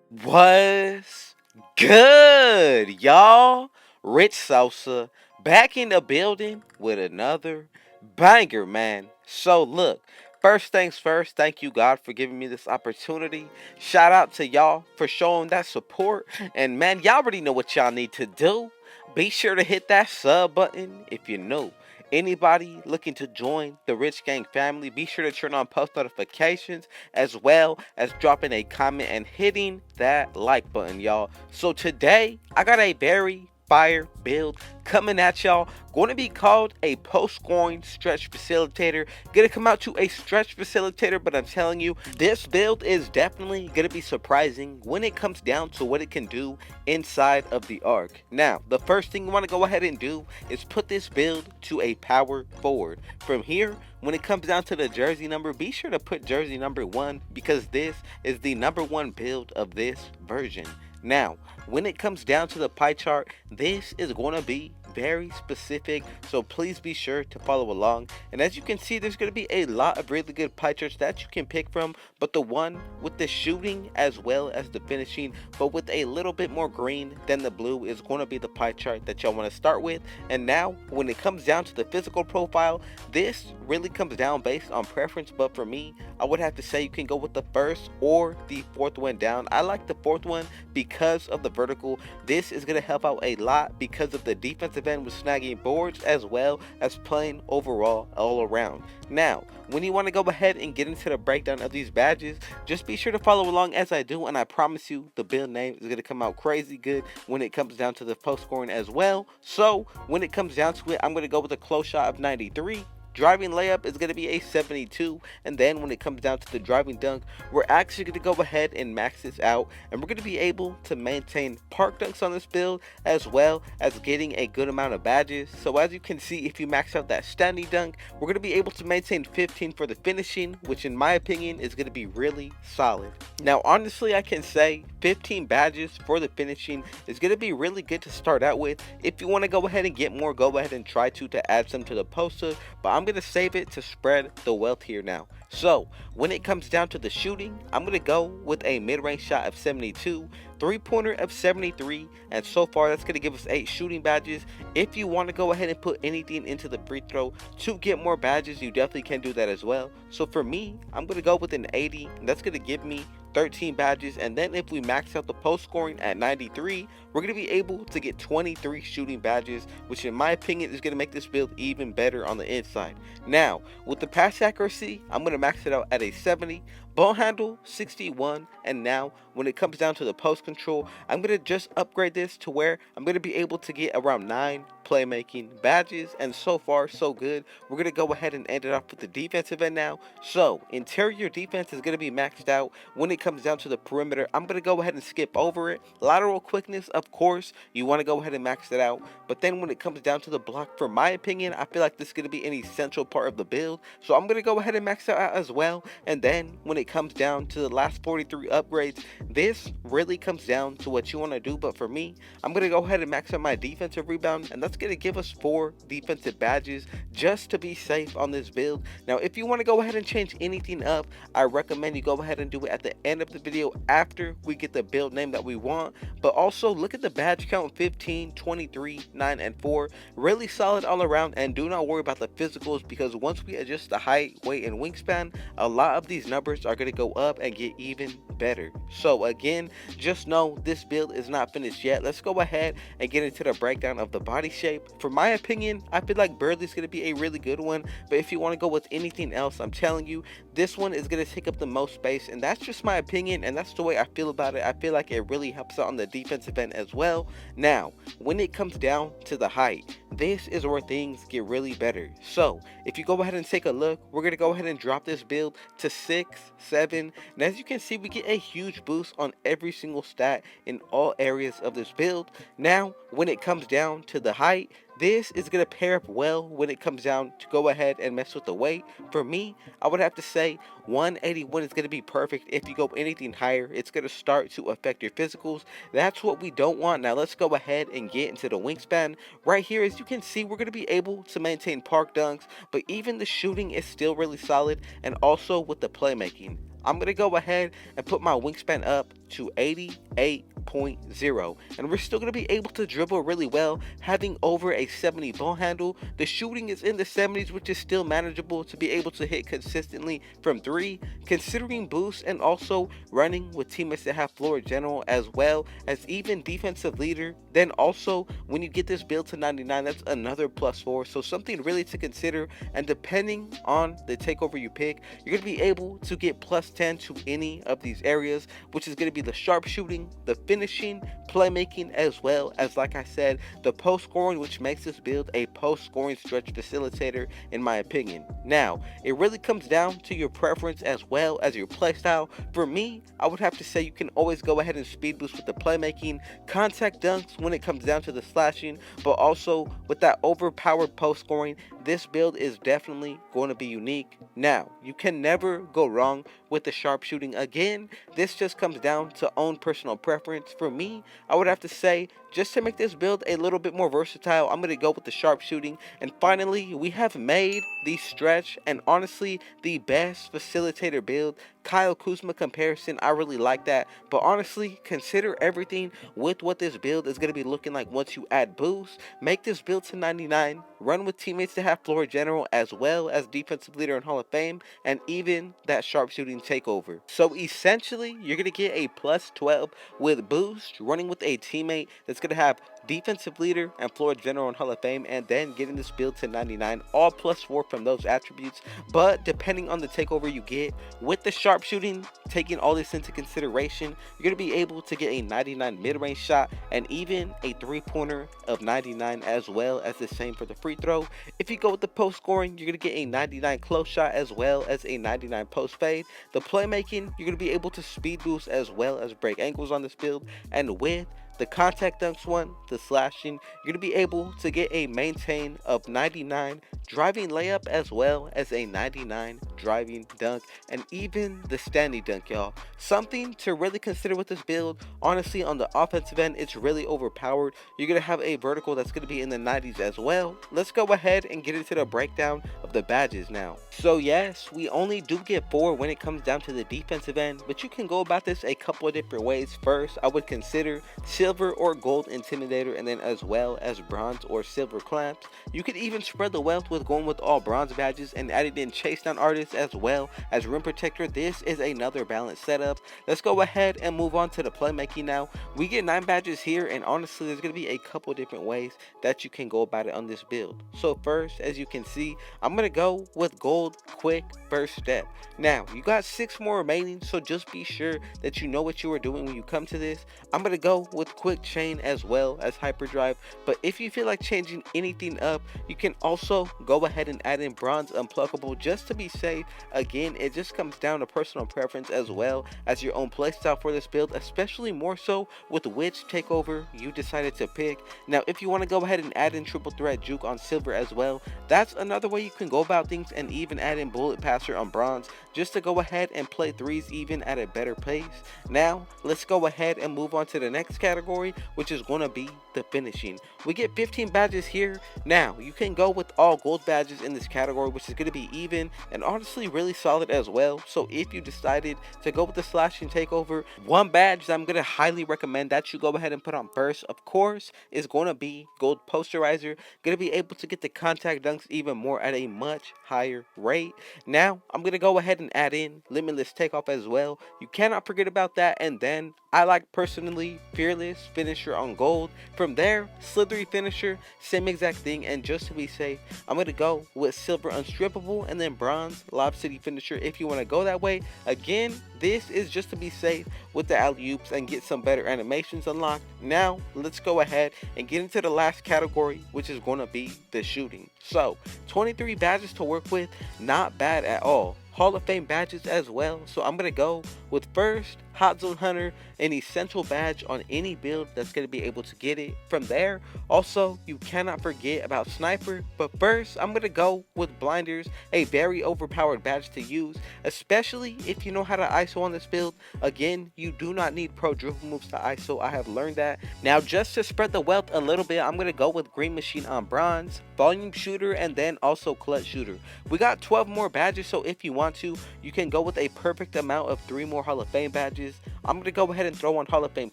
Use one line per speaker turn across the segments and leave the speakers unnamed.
What's good, y'all? Rich Sosa back in the building with another banger, man. So, look, first things first, thank you, God, for giving me this opportunity. Shout out to y'all for showing that support. And, man, y'all already know what y'all need to do. Be sure to hit that sub button if you're new. Anybody looking to join the Rich Gang family, be sure to turn on post notifications as well as dropping a comment and hitting that like button, y'all. So today, I got a very fire build coming at y'all. Going to be called a post-scoring stretch facilitator. Gonna come out to a stretch facilitator, but I'm telling you, this build is definitely gonna be surprising when it comes down to what it can do inside of the arc. Now, the first thing you want to go ahead and do is put this build to a power forward. From here, when it comes down to the jersey number, be sure to put jersey number 1 because this is the number 1 build of this version. Now, when it comes down to the pie chart, this is going to be very specific, so please be sure to follow along. And as you can see, there's going to be a lot of really good pie charts that you can pick from, but the one with the shooting as well as the finishing, but with a little bit more green than the blue, is going to be the pie chart that y'all want to start with. And now, when it comes down to the physical profile, this really comes down based on preference, but for me, I would have to say you can go with the first or the fourth one down. I like the fourth one because of the vertical. This is going to help out a lot because of the defensive end with snagging boards as well as playing overall all around. Now, when you want to go ahead and get into the breakdown of these badges, just be sure to follow along as I do, and I promise you the build name is going to come out crazy good when it comes down to the post scoring as well. So when it comes down to it, I'm going to go with a close shot of 93. Driving layup is going to be a 72, and then when it comes down to the driving dunk, we're actually going to go ahead and max this out, and we're going to be able to maintain park dunks on this build as well as getting a good amount of badges. So as you can see, if you max out that standing dunk, we're going to be able to maintain 15 for the finishing, which in my opinion is going to be really solid. Now honestly, I can say 15 badges for the finishing is going to be really good to start out with. If you want to go ahead and get more, go ahead and try to add some to the poster, but I'm going to save it to spread the wealth here now. So when it comes down to the shooting, I'm going to go with a mid-range shot of 72, three-pointer of 73, and so far that's going to give us 8 shooting badges. If you want to go ahead and put anything into the free throw to get more badges, you definitely can do that as well. So for me, I'm going to go with an 80, and that's going to give me 13 badges. And then if we max out the post scoring at 93, we're going to be able to get 23 shooting badges, which in my opinion is going to make this build even better on the inside. Now, with the pass accuracy, I'm going to max it out at a 70, ball handle 61, and now when it comes down to the post control, I'm going to just upgrade this to where I'm going to be able to get around 9 playmaking badges, and so far so good. We're going to go ahead and end it off with the defensive end now. So interior defense is going to be maxed out. When it comes down to the perimeter, I'm going to go ahead and skip over it. Lateral quickness, of course, you want to go ahead and max it out, but then when it comes down to the block, for my opinion, I feel like this is going to be an essential part of the build, so I'm going to go ahead and max it out as well. And then when it comes down to the last 43 upgrades, this really comes down to what you want to do, but for me, I'm going to go ahead and max out my defensive rebound, and that's going to give us 4 defensive badges just to be safe on this build. Now if you want to go ahead and change anything up, I recommend you go ahead and do it at the end of the video after we get the build name that we want. But also look at the badge count: 15, 23, 9, and 4. Really solid all around, and do not worry about the physicals because once we adjust the height, weight, and wingspan, a lot of these numbers are going to go up and get even better. So again, just know this build is not finished yet. Let's go ahead and get into the breakdown of the body shape. For my opinion, I feel like Burley's going to be a really good one, but if you want to go with anything else, I'm telling you, this one is going to take up the most space, and that's just my opinion, and that's the way I feel about it. I feel like it really helps out on the defensive end as well. Now, when it comes down to the height, this is where things get really better. So, if you go ahead and take a look, we're going to go ahead and drop this build to 6, 7, and as you can see, we get a huge boost on every single stat in all areas of this build. Now, when it comes down to the height, this is going to pair up well when it comes down to go ahead and mess with the weight. For me, I would have to say 181 is going to be perfect. If you go anything higher, it's going to start to affect your physicals. That's what we don't want. Now let's go ahead and get into the wingspan. Right here, as you can see, we're going to be able to maintain park dunks, but even the shooting is still really solid, and also with the playmaking. I'm going to go ahead and put my wingspan up to 88.0, and we're still going to be able to dribble really well, having over a 70 ball handle. The shooting is in the 70s, which is still manageable to be able to hit consistently from 3, considering boost, and also running with teammates that have floor general as well as even defensive leader. Then also when you get this build to 99, that's another +4, so something really to consider. And depending on the takeover you pick, you're going to be able to get +10 to any of these areas, which is going to be the sharpshooting, the finishing, playmaking, as well as, like I said, the post scoring, which makes this build a post scoring stretch facilitator in my opinion. Now it really comes down to your preference as well as your playstyle. For me, I would have to say you can always go ahead and speed boost with the playmaking, contact dunks when it comes down to the slashing, but also with that overpowered post scoring. This build is definitely going to be unique. Now you can never go wrong with the sharpshooting. Again, this just comes down to own personal preference. For me, I would have to say, just to make this build a little bit more versatile, I'm going to go with the sharpshooting. And finally, we have made the stretch and honestly the best facilitator build. KUZMA comparison, I really like that. But honestly, consider everything with what this build is going to be looking like once you add boost. Make this build to 99, run with teammates that have floor general as well as defensive leader in Hall of Fame, and even that sharpshooting takeover. So essentially, you're going to get a +12 with boost, running with a teammate that's going to have defensive leader and floor general in Hall of Fame, and then getting this build to 99, all +4 from those attributes. But depending on the takeover you get with the sharpshooting, taking all this into consideration, you're going to be able to get a 99 mid-range shot and even a 3-pointer of 99, as well as the same for the free throw. If you go with the post scoring, you're going to get a 99 close shot as well as a 99 post fade. The playmaking, you're going to be able to speed boost as well as break ankles on this build. And with the contact dunks one, the slashing, you're going to be able to get a maintain of 99 driving layup as well as a 99 driving dunk, and even the standing dunk, y'all. Something to really consider with this build. Honestly, on the offensive end, it's really overpowered. You're going to have a vertical that's going to be in the 90s as well. Let's go ahead and get into the breakdown of the badges now. So yes, we only do get 4 when it comes down to the defensive end, but you can go about this a couple of different ways. First, I would consider silver or gold intimidator, and then as well as bronze or silver clamps. You could even spread the wealth with going with all bronze badges and adding in chase down artists as well as rim protector. This is another balanced setup. Let's go ahead and move on to the playmaking now. We get 9 badges here, and honestly there's going to be a couple different ways that you can go about it on this build. So first, as you can see, I'm going to go with gold quick first step. Now you got 6 more remaining, so just be sure that you know what you are doing when you come to this. I'm going to go with quick chain as well as hyperdrive, but if you feel like changing anything up, you can also go ahead and add in bronze unpluckable just to be safe. Again, it just comes down to personal preference as well as your own playstyle for this build, especially more so with which takeover you decided to pick. Now if you want to go ahead and add in triple threat juke on silver as well, that's another way you can go about things, and even add in bullet passer on bronze just to go ahead and play threes even at a better pace. Now let's go ahead and move on to the next category, which is going to be the finishing. We get 15 badges here. Now you can go with all gold badges in this category, which is going to be even and honestly really solid as well. So if you decided to go with the slashing takeover, one badge that I'm going to highly recommend that you go ahead and put on first, of course, is going to be gold posterizer. Going to be able to get the contact dunks even more at a much higher rate. Now I'm going to go ahead and add in limitless takeoff as well. You cannot forget about that. And then I like personally fearless finisher on gold. From there, slithery finisher, same exact thing. And just to be safe, I'm going to go with silver unstrippable and then bronze lob city finisher if you want to go that way. Again, this is just to be safe with the alley-oops and get some better animations unlocked. Now let's go ahead and get into the last category, which is going to be the shooting. So 23 badges to work with, not bad at all. Hall of Fame badges as well. So I'm going to go with first Hot Zone Hunter, an essential badge on any build that's going to be able to get it. From there, also you cannot forget about Sniper, but first I'm going to go with Blinders, a very overpowered badge to use, especially if you know how to ISO on this build. Again, you do not need pro dribble moves to ISO, I have learned that. Now just to spread the wealth a little bit, I'm going to go with Green Machine on bronze, Volume Shooter, and then also Clutch Shooter. We got 12 more badges, so if you want to, you can go with a perfect amount of 3 more Hall of Fame badges. I'm gonna go ahead and throw on Hall of Fame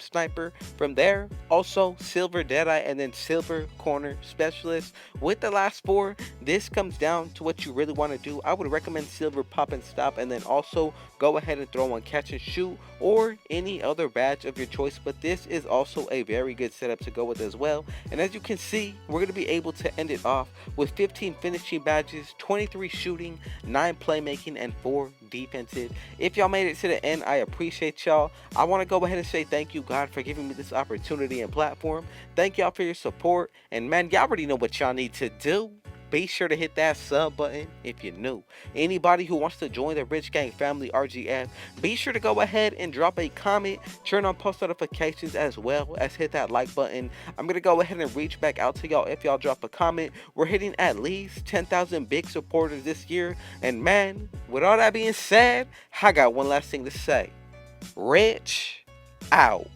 Sniper. From there, also Silver Deadeye, and then Silver Corner Specialist. With the last four, this comes down to what you really want to do. I would recommend Silver Pop and Stop, and then also go ahead and throw on Catch and Shoot or any other badge of your choice. But this is also a very good setup to go with as well. And as you can see, we're going to be able to end it off with 15 finishing badges, 23 shooting, 9 playmaking, and 4 defensive. If y'all made it to the end, I appreciate y'all. I want to go ahead and say thank you, God, for giving me this opportunity and platform. Thank y'all for your support. And man, y'all already know what y'all need to do. Be sure to hit that sub button if you're new. Anybody who wants to join the Rich Gang family RGF, be sure to go ahead and drop a comment, turn on post notifications, as well as hit that like button. I'm going to go ahead and reach back out to y'all if y'all drop a comment. We're hitting at least 10,000 big supporters this year. And man, with all that being said, I got one last thing to say. Rich out.